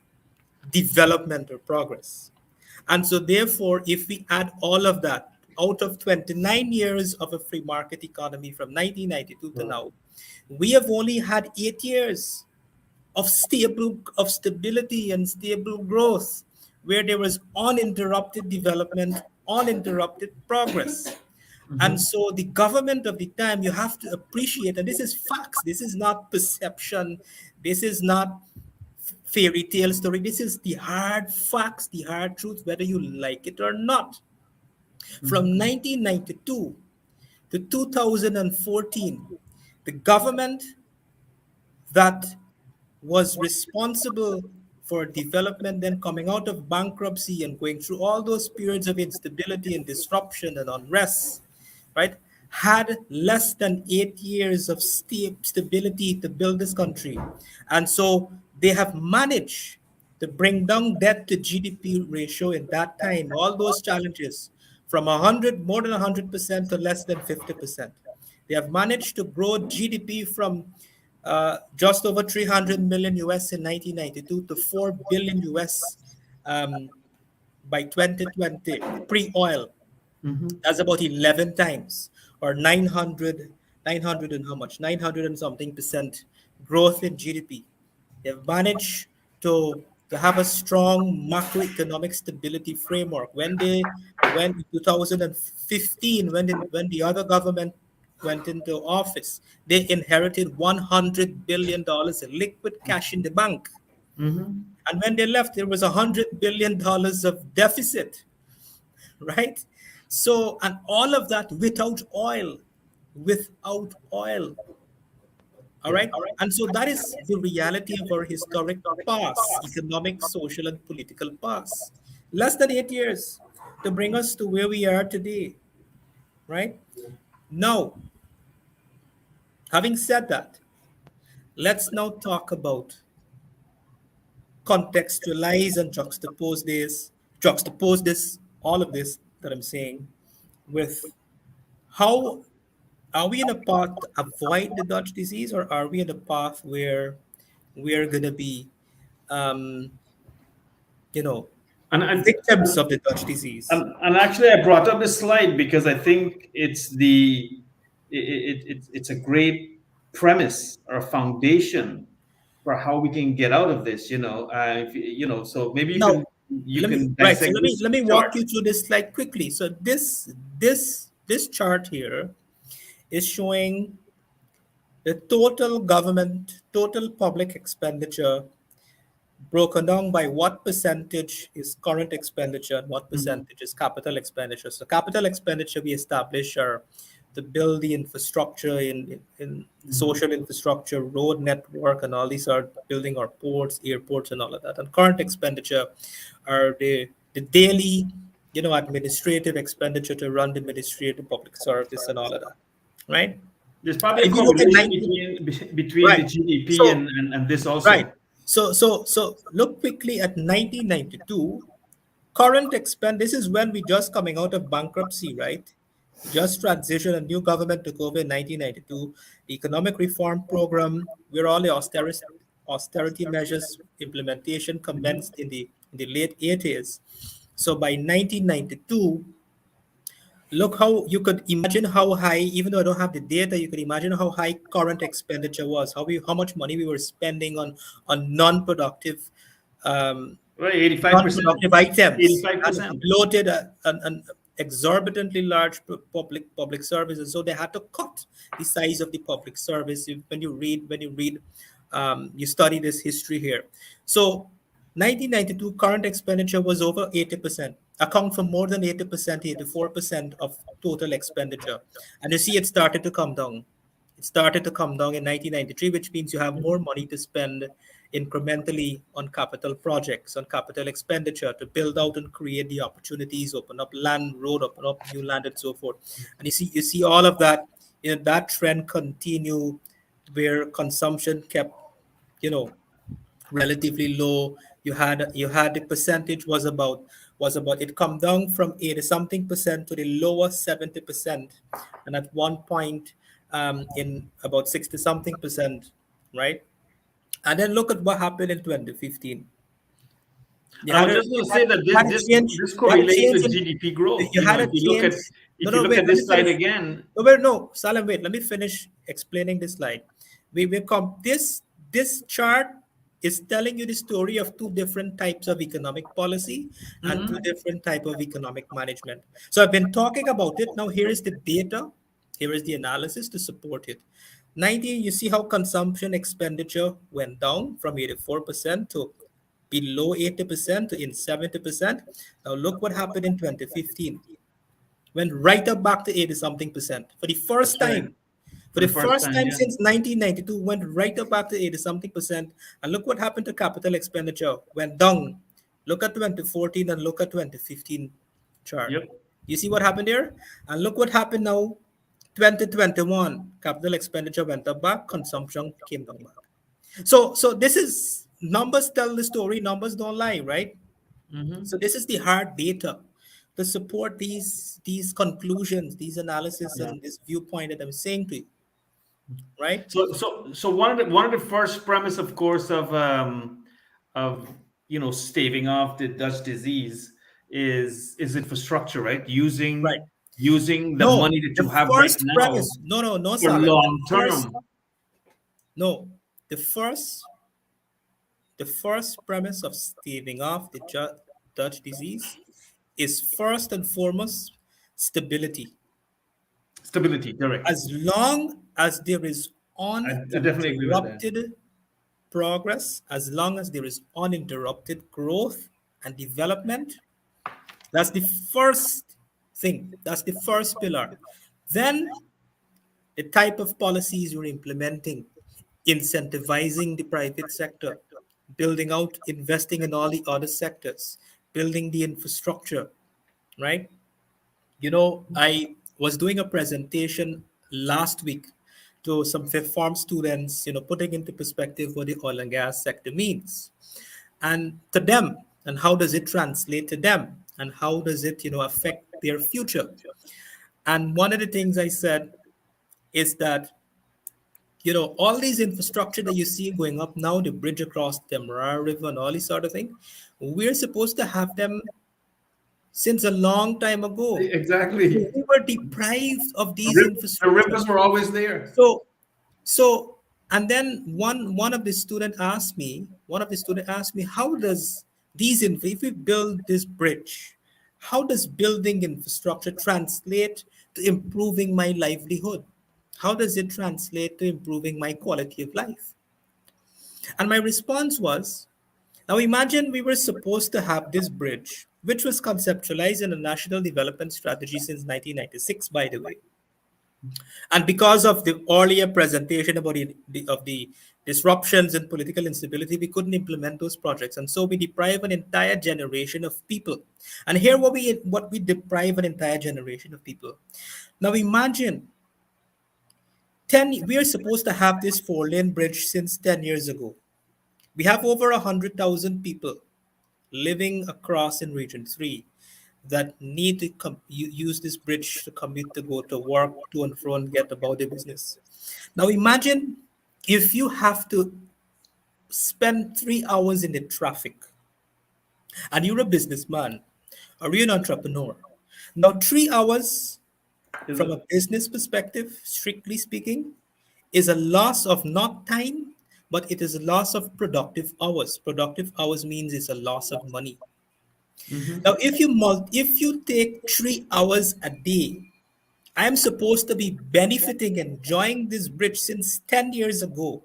development or progress. And so, therefore, if we add all of that out of 29 years of a free market economy from 1992 to Wow. now, we have only had 8 years of stability and stable growth where there was uninterrupted development, uninterrupted progress. And Mhm. so the government of the time, you have to appreciate, and this is facts, this is not perception, this is not fairy tale story. This is the hard facts, the hard truth, whether you like it or not. From Mhm. 1992 to 2014, the government that was responsible for development, then coming out of bankruptcy and going through all those periods of instability and disruption and unrest, right, had less than 8 years of stability to build this country. And so they have managed to bring down debt to GDP ratio in that time, all those challenges from 100, more than 100% to less than 50%. They have managed to grow GDP from just over 300 million US in 1992 to 4 billion US um, by 2020, pre-oil. Mhm. That's about 11 times, or 900 and how much? 900 and something percent growth in GDP. They've managed to have a strong macroeconomic stability framework. When in 2015, when the other government went into office, they inherited $100 billion in liquid cash in the bank. Mm-hmm. And when they left, there was $100 billion of deficit, right? So, and all of that without oil, all Yeah. right? And so that is the reality of our historic past, economic, social, and political past. Less than 8 years to bring us to where we are today, right? Now, having said that, let's now talk about contextualize and juxtapose this, all of this that I'm saying with how are we in a path to avoid the Dutch disease, or are we in a path where we're gonna be, um, you know, And and, victims of the Dutch disease? and actually, I brought up this slide because I think it's a great premise or a foundation for how we can get out of this. So maybe you can Now, you can so dissect let me this let me chart. walk you through this slide quickly. So this chart here is showing the total public expenditure broken down by what percentage is current expenditure and what Mhm. percentage is capital expenditure. So capital expenditure we establish are to build the infrastructure in Mhm. social infrastructure, road network, and all these are building our ports, airports, and all of that. And current expenditure are the daily, administrative expenditure to run the ministry, the public service, and all of that, right? There's And probably a if you look at correlation 19, between the right? GDP So and this right. also. So look quickly at 1992. Current expend. This is when we just coming out of bankruptcy, right? We just transitioned. A new government took over in 1992. The economic reform program, where all the austerity measures implementation commenced in the late 80s. So by 1992, look how you could imagine how high, even though I don't have the data, you could imagine how high current expenditure was, how much money we were spending on um, Right, 85%. non-productive items and 85%. bloated an exorbitantly large public services. So they had to cut the size of the public service. You study this history here. So 1992 current expenditure was over 80%, account for more than 80%, 84% of total expenditure. And you see it started to come down. It started to come down in 1993, which means you have more money to spend incrementally on capital projects, on capital expenditure to build out and create the opportunities, open up land, road, open up new land, and so forth. And you see all of that, that trend continue where consumption kept, you know, relatively low. You had the percentage was about it come down from 80 something percent to the lower 70%, and at one point in about 60 something percent, right? And then look at what happened in 2015. You And I had was a just going you to had, say that you had a change. this You had a correlates change with in GDP growth. you had a If you look change. at No, if you no, look wait. at Let me this slide finish. again. No, wait, no, Salam, wait. Let me finish explaining this slide. We come. This chart is telling you the story of two different types of economic policy and two Mhm. different type of economic management. So I've been talking about it. Now here is the data. Here is the analysis to support it. 19, you see how consumption expenditure went down from 84% to below 80% to in 70%. Now look what happened in 2015. Went right up back to 80 something percent for the first That's right. time. For For the the first first time, time yeah. since 1992, went right up back to 80 something percent. And look what happened to capital expenditure. Went down. Look at 2014 and look at 2015 chart. Yep. You see what happened there? And look what happened now. 2021, capital expenditure went up back, consumption came down back. So this is numbers tell the story, numbers don't lie, right? So Hmm. this is the hard data to support these conclusions, these analysis, Yeah. and this viewpoint that I'm saying to you, right? So one of the first premise, of course, of staving off the Dutch disease is infrastructure, right? Right. Using the No, money that the you have right first now premise, no, for Salim. The long first, term. no, the first, the first premise of staving off the Dutch disease is first and foremost stability. Stability, correct. As long as there is I definitely agree with that. uninterrupted progress, as long as there is uninterrupted growth and development, that's the first thing. That's the first pillar. Then the type of policies you're implementing, incentivizing the private sector, building out, investing in all the other sectors, building the infrastructure, right? I was doing a presentation last week to some fifth form students, putting into perspective what the oil and gas sector means. And to them, and how does it translate to them? And how does it, affect their future? And one of the things I said is that, all these infrastructure that you see going up now, the bridge across the Mara River and all these sort of thing, we're supposed to have them since a long time ago. Exactly. We were deprived of these The infrastructure. rivers were always there. So, so, and then one of the student asked me, how does if we build this bridge, how does building infrastructure translate to improving my livelihood? How does it translate to improving my quality of life? And my response was, now imagine we were supposed to have this bridge, which was conceptualized in a national development strategy since 1996, by the way. And because of the earlier presentation about the disruptions and political instability, we couldn't implement those projects. And so we deprive an entire generation of people. And here what we deprive an entire generation of people. Now imagine we are supposed to have this four-lane bridge since 10 years ago. We have over 100,000 people living across in Region 3 that need to use this bridge to commute, to go to work, to and fro, and get about their business. Now imagine if you have to spend 3 hours in the traffic and you're a businessman or you're an entrepreneur. Now, 3 hours Is from it? a business perspective, strictly speaking, is a loss of not time, but it is a loss of productive hours. Productive hours means it's a loss of money. Now, if you take 3 hours a day, I'm supposed to be benefiting, enjoying this bridge since 10 years ago.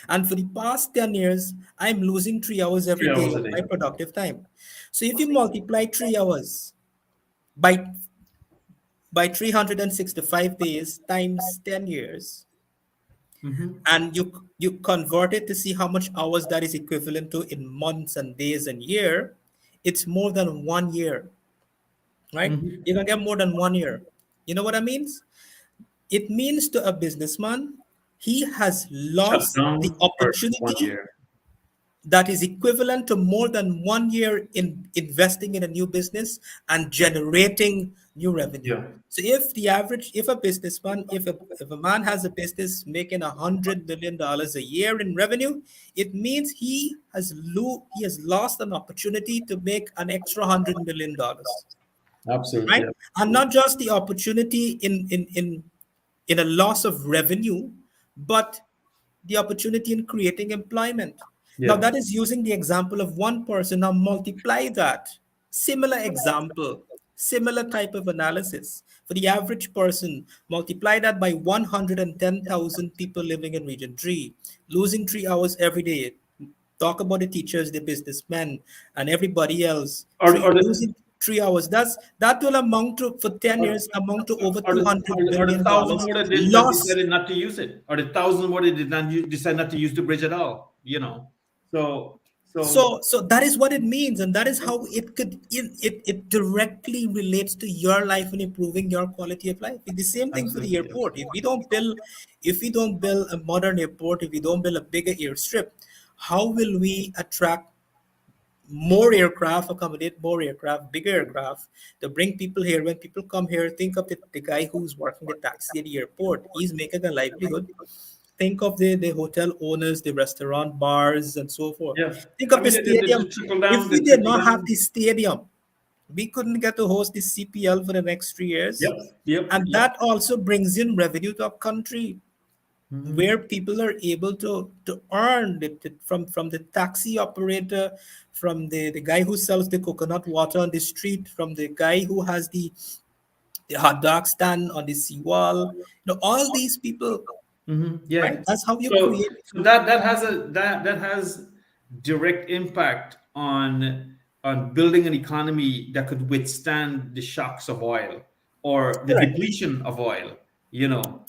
And for the past 10 years, I'm losing 3 hours every Three day hours a of day. my productive time. So if you multiply 3 hours by 365 days times 10 years, Hmm. and you convert it to see how much hours that is equivalent to in months and days and year, it's more than 1 year, right? Hmm. You can get more than 1 year. You know what that means? It means to a businessman, he has Shut lost the down for one opportunity year. that is equivalent to more than 1 year in investing in a new business and generating new revenue. Yeah. So if a businessman, if a man has a business making $100 million a year in revenue, it means he has lost an opportunity to make an extra $100 million, Absolutely. right? And not just the opportunity in a loss of revenue, but the opportunity in creating employment. Now, Yeah. that is using the example of one person. Now, multiply that. Similar example, similar type of analysis. For the average person, multiply that by 110,000 people living in Region 3, losing 3 hours every day. Talk about the teachers, the businessmen, and everybody else. Or the Losing 3 hours. That will amount to, for 10 years, amount to over $200 or the billion thousand more that lost. decided not to use it, or the thousand more that did not decide not to use the bridge at all. So so So that is what it means, and that is how it directly relates to your life and improving your quality of life. It's the same thing for the absolutely, airport. If we don't build a modern airport, if we don't build a bigger airstrip, how will we attract more aircraft, accommodate more aircraft, bigger aircraft to bring people here? When people come here, think of the guy who's working the taxi at the airport. He's making a livelihood. Think of the hotel owners, the restaurant bars, and so forth. yeah. Think I of the mean, stadium. the trickle If down, we the did trickle not have down. the stadium, we couldn't get to host the CPL for the next 3 years. Yep, yep, And yep. that also brings in revenue to our country, Hmm. where people are able to earn from the taxi operator, from the guy who sells the coconut water on the street, from the guy who has the hot dog stand on the seawall. All these people, Yeah. right? That's how you So create. so that has direct impact on building an economy that could withstand the shocks of oil or the Correct. depletion of oil. You know,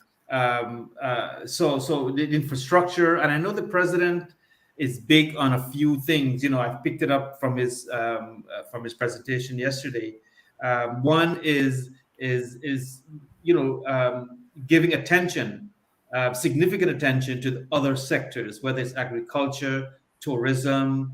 so the infrastructure, and I know the president is big on a few things. You know, I picked it up from his presentation yesterday. One is giving attention, significant attention to the other sectors, whether it's agriculture, tourism,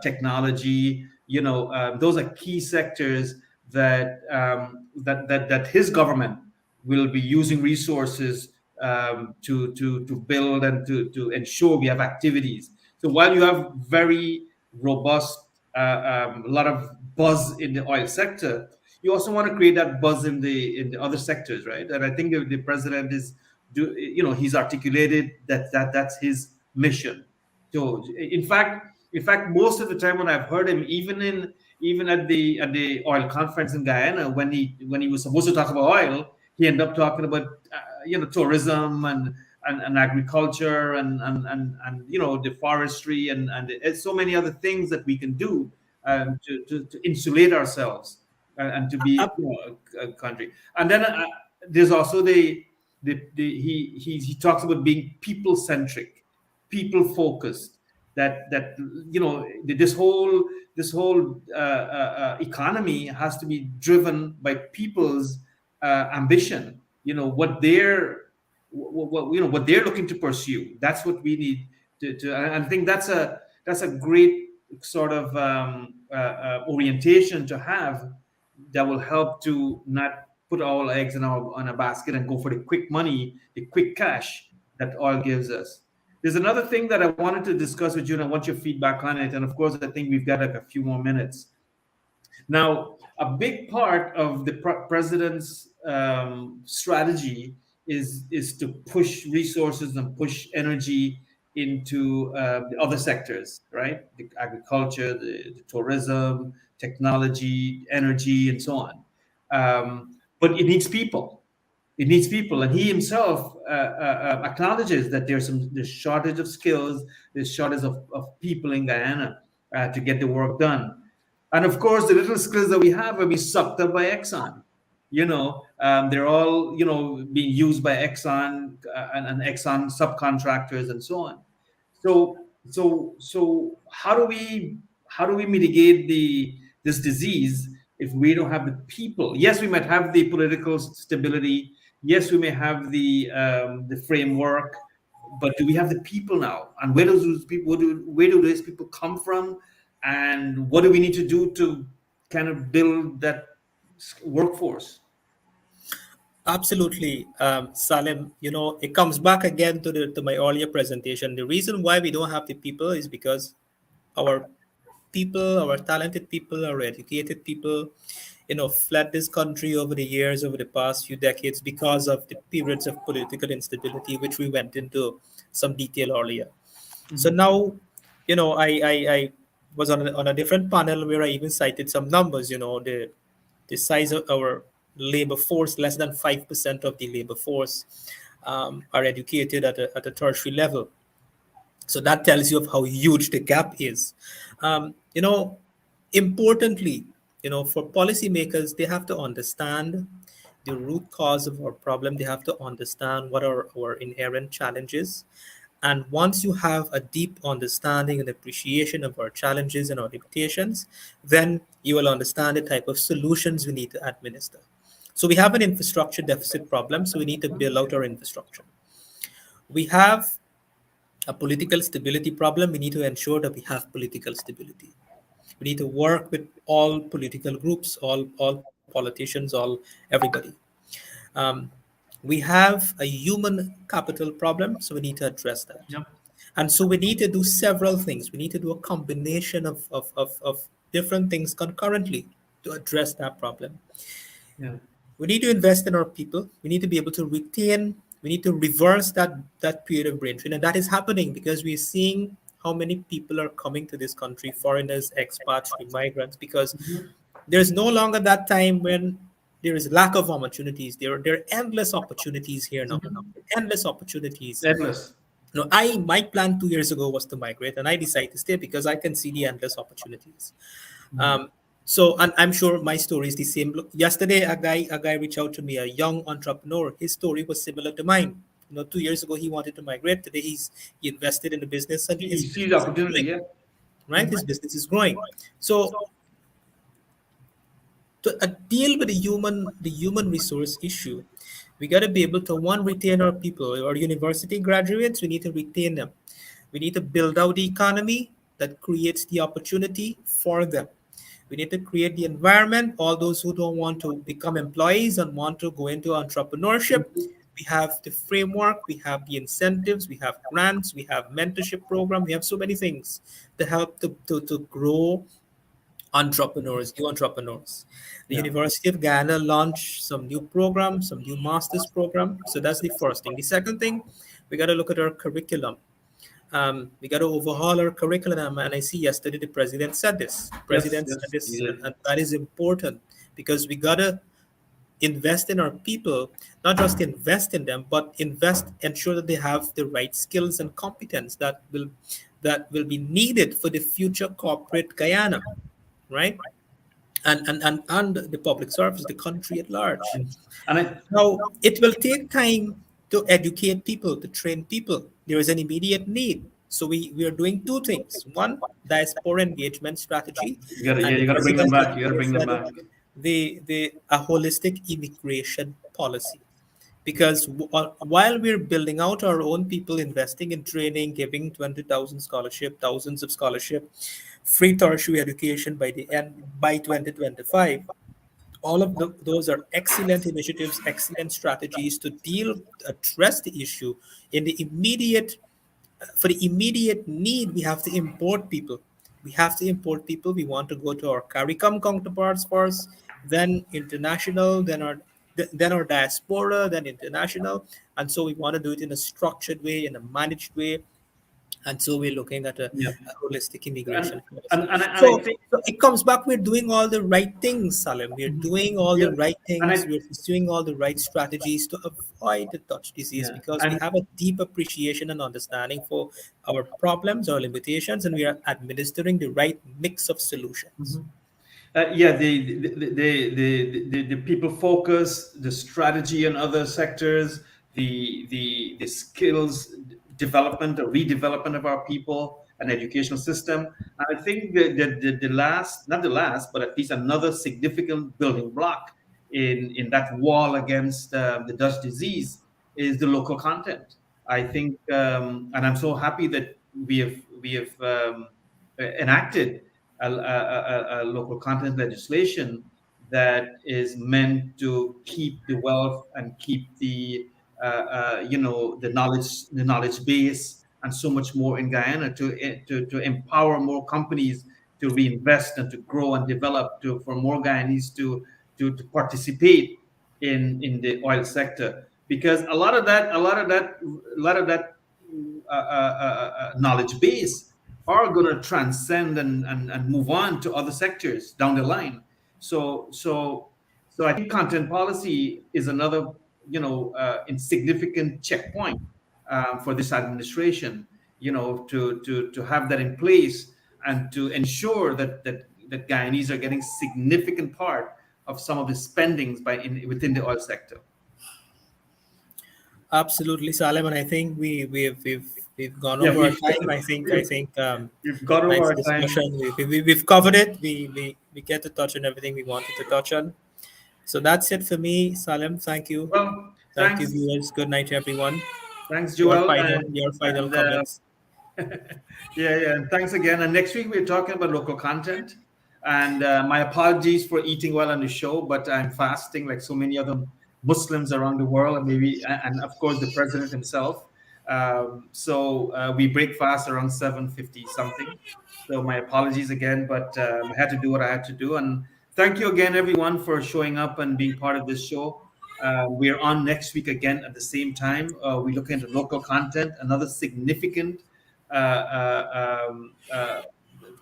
technology. Those are key sectors that his government will be using resources to build and to ensure we have activities. So while you have very robust, a lot of buzz in the oil sector, you also want to create that buzz in the other sectors, right? And I think the president is he's articulated that's his mission. So in fact, most of the time when I've heard him, even at the oil conference in Guyana, when he was supposed to talk about oil, he ended up talking about tourism and agriculture and the forestry and so many other things that we can do to insulate ourselves and to be a country. And then there's also he talks about being people centric, people focused. This whole economy has to be driven by people's ambition. What they're looking to pursue. That's what we need to. And I think that's a great sort of orientation to have that will help to not put all eggs in on a basket and go for the quick money, the quick cash that oil gives us. There's another thing that I wanted to discuss with you, and I want your feedback on it. And of course, I think we've got like a few more minutes. Now, a big part of the president's strategy is to push resources and push energy into the other sectors, right? The agriculture, the tourism, technology, energy, and so on. But it needs people. It needs people, and he himself acknowledges that there's shortage of skills, there's shortage of people in Guyana to get the work done. And of course, the little skills that we have are being sucked up by Exxon. They're all being used by Exxon and Exxon subcontractors and so on. So how do we mitigate this disease if we don't have the people? Yes, we might have the political stability. Yes, we may have the framework, but do we have the people now? And where do those people where do these people come from? And what do we need to do to kind of build that workforce? Absolutely, Salim. It comes back again to my earlier presentation. The reason why we don't have the people is because our people, our talented people, our educated people, fled this country over the years, over the past few decades, because of the periods of political instability, which we went into some detail earlier. So now, I was on a different panel where I even cited some numbers. The size of our labor force, less than 5% of the labor force are educated at a tertiary level. So that tells you of how huge the gap is. Um, you know, Importantly, for policymakers, they have to understand the root cause of our problem. They have to understand what are our inherent challenges. And once you have a deep understanding and appreciation of our challenges and our limitations, then you will understand the type of solutions we need to administer. So we have an infrastructure deficit problem, so we need to build out our infrastructure. We have a political stability problem. We need to ensure that we have political stability. We need to work with all political groups, all politicians, all everybody. Um, we have a human capital problem, so we need to address that. Yep. And so we need to do several things. We need to do a combination of different things concurrently to address that problem. Yeah. We need to invest in our people. We need to be able to retain, we need to reverse that period of brain drain. And that is happening because we're seeing how many people are coming to this country, foreigners, expats, migrants, because there's no longer that time when there is lack of opportunities. There are endless opportunities here now. Endless opportunities. Endless. No, I my plan 2 years ago was to migrate, and I decided to stay because I can see the endless opportunities. Mhm. Um, so, and I'm sure my story is the same. Look, yesterday, a guy reached out to me, a young entrepreneur. His story was similar to mine. 2 years ago he wanted to migrate. Today he invested in the business, and You his see the business is opportunity, growing. yeah. Right, his business is growing. So to deal with the human resource issue, we got to be able to one retain our people. Our university graduates, we need to retain them. We need to build out the economy that creates the opportunity for them. We need to create the environment. All those who don't want to become employees and want to go into entrepreneurship, we have the framework, we have the incentives, we have grants, we have mentorship program, we have so many things to help to grow entrepreneurs, new entrepreneurs. The Yeah. University of Guyana launched some new programs, some new master's program. So that's the first thing. The second thing, we got to look at our curriculum. We got to overhaul our curriculum. And I see yesterday the president said this. The Yes, president said yes, you this, did. and that is important because we got to invest in our people, not just invest in them, but ensure that they have the right skills and competence that will be needed for the future corporate Guyana, right? And the public service, the country at large. Yes. And I, Now, it will take time to educate people, to train people. There is an immediate need. So we are doing two things. One, diaspora engagement strategy, you gotta, yeah, and the you gotta bring them president back. You gotta yesterday bring them said it, back. the a holistic immigration policy. Because while we're building out our own people, investing in training, giving 20,000 scholarship, thousands of scholarship, free tertiary education by 2025, all of those are excellent initiatives, excellent strategies to address the issue in the immediate. For the immediate need, we have to import people. We have to import people. We want to go to our CARICOM counterparts first, then international, then our diaspora, then international, and so we want to do it in a structured way, in a managed way, and so we're looking at Yeah. a holistic And immigration and policy. and I, and I So, think, so it comes back, we're doing all the right things, Salim. We're doing all yeah, the right and things. I, We're pursuing all the right strategies to avoid the touch disease yeah, because we and have a deep appreciation and understanding for our problems, our limitations, and we are administering the right mix of solutions. mhm. Yeah, the people focus, the strategy in other sectors, the skills development, the redevelopment of our people and educational system. And I think the last, not the last, but at least another significant building block in that wall against the Dutch disease is the local content. I think, and I'm so happy that we have enacted a local content legislation that is meant to keep the wealth and keep the knowledge base and so much more in Guyana to empower more companies to reinvest and to grow and develop for more Guyanese to participate in the oil sector, because a lot of that knowledge base are going to transcend and move on to other sectors down the line. So I think content policy is another insignificant checkpoint for this administration. To have that in place and to ensure that Guyanese are getting significant part of some of the spendings within the oil sector. Absolutely, Salim, and I think we've gone Yeah, over our time. I think we've got over nice our time. discussion. We've covered it. We get to touch on everything we wanted to touch on. So that's it for me, Salim. Thank you. Well, Thank you, thanks. viewers. Good night, everyone. Thanks, Your Joel, final your final and comments. yeah, yeah, and thanks again. And next week we're talking about local content. And my apologies for eating while on the show, but I'm fasting like so many other Muslims around the world, and and of course the president himself. So we break fast around 7:50 something. So my apologies again, but I had to do what I had to do. And thank you again, everyone, for showing up and being part of this show. We're on next week again at the same time. We look into local content, another significant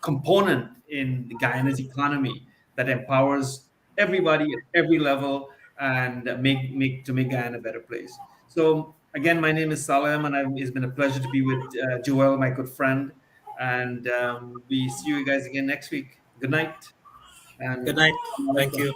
component in Guyana's economy that empowers everybody at every level and make Guyana a better place. So again, my name is Salim, and it's been a pleasure to be with Joel, my good friend. And we see you guys again next week. Good night Good and night. Thank welcome. you.